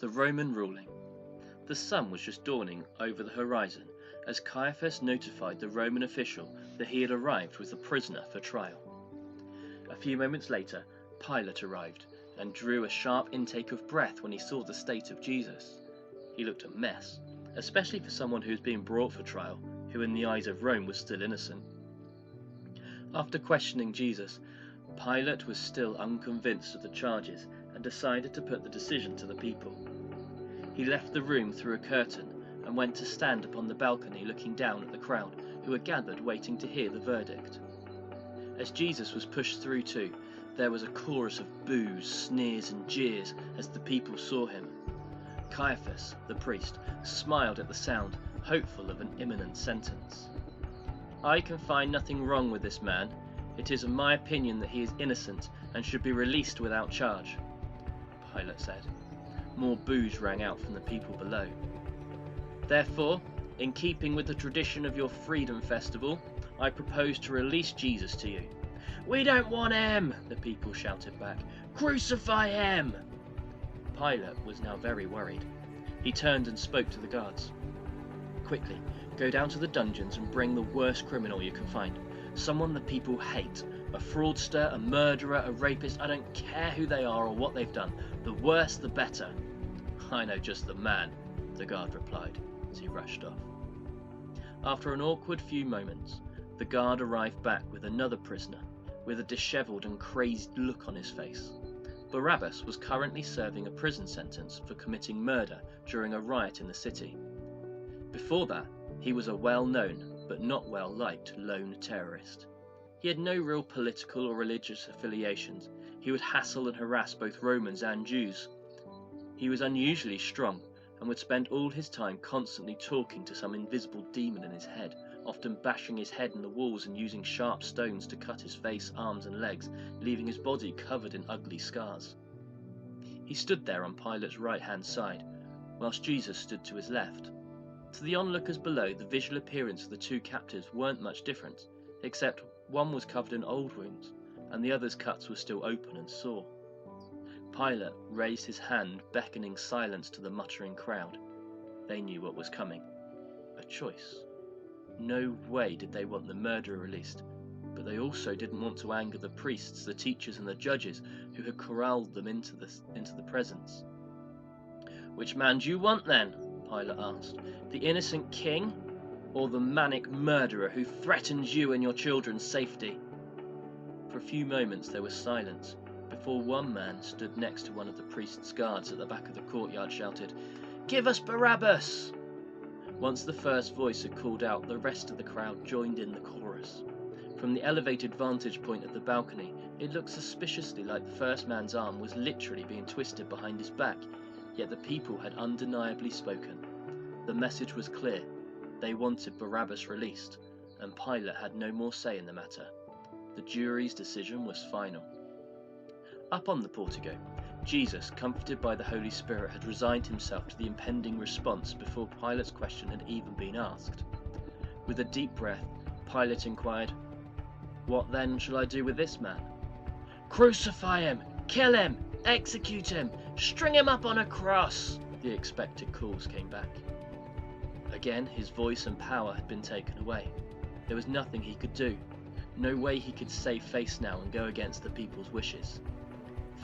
the Roman ruling. The sun was just dawning over the horizon as Caiaphas notified the Roman official that he had arrived with a prisoner for trial. A few moments later, Pilate arrived and drew a sharp intake of breath when he saw the state of Jesus. He looked a mess, especially for someone who was being brought for trial, who in the eyes of Rome was still innocent. After questioning Jesus, Pilate was still unconvinced of the charges and decided to put the decision to the people. He left the room through a curtain and went to stand upon the balcony looking down at the crowd who were gathered waiting to hear the verdict. As Jesus was pushed through too, there was a chorus of boos, sneers and jeers as the people saw him. Caiaphas, the priest, smiled at the sound, hopeful of an imminent sentence. "I can find nothing wrong with this man. It is my opinion that he is innocent and should be released without charge," Pilate said. More boos rang out from the people below. "Therefore, in keeping with the tradition of your Freedom Festival, I propose to release Jesus to you." "We don't want him!" the people shouted back. "Crucify him!" Pilate was now very worried. He turned and spoke to the guards. "Quickly, go down to the dungeons and bring the worst criminal you can find. Someone the people hate. A fraudster, a murderer, a rapist, I don't care who they are or what they've done. The worse the better." "I know just the man," the guard replied as he rushed off. After an awkward few moments, the guard arrived back with another prisoner, with a dishevelled and crazed look on his face. Barabbas was currently serving a prison sentence for committing murder during a riot in the city. Before that, he was a well-known, but not well-liked, lone terrorist. He had no real political or religious affiliations. He would hassle and harass both Romans and Jews. He was unusually strong, and would spend all his time constantly talking to some invisible demon in his head, often bashing his head in the walls and using sharp stones to cut his face, arms and legs, leaving his body covered in ugly scars. He stood there on Pilate's right-hand side, whilst Jesus stood to his left. To the onlookers below, the visual appearance of the two captives weren't much different, except one was covered in old wounds, and the other's cuts were still open and sore. Pilate raised his hand, beckoning silence to the muttering crowd. They knew what was coming. A choice. No way did they want the murderer released, but they also didn't want to anger the priests, the teachers and the judges who had corralled them into the presence. "Which man do you want then?" Pilate asked. "The innocent king, or the manic murderer who threatens you and your children's safety?" For a few moments there was silence, before one man stood next to one of the priest's guards at the back of the courtyard shouted, "Give us Barabbas!" Once the first voice had called out, the rest of the crowd joined in the chorus. From the elevated vantage point of the balcony, it looked suspiciously like the first man's arm was literally being twisted behind his back, yet the people had undeniably spoken. The message was clear. They wanted Barabbas released, and Pilate had no more say in the matter. The jury's decision was final. Up on the portico, Jesus, comforted by the Holy Spirit, had resigned himself to the impending response before Pilate's question had even been asked. With a deep breath, Pilate inquired, "What then shall I do with this man?" "Crucify him! Kill him! Execute him! String him up on a cross!" The expected calls came back. Again, his voice and power had been taken away. There was nothing he could do. No way he could save face now and go against the people's wishes.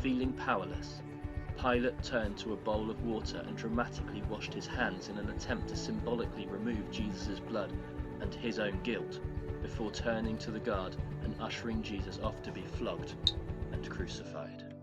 Feeling powerless, Pilate turned to a bowl of water and dramatically washed his hands in an attempt to symbolically remove Jesus' blood and his own guilt, before turning to the guard and ushering Jesus off to be flogged and crucified.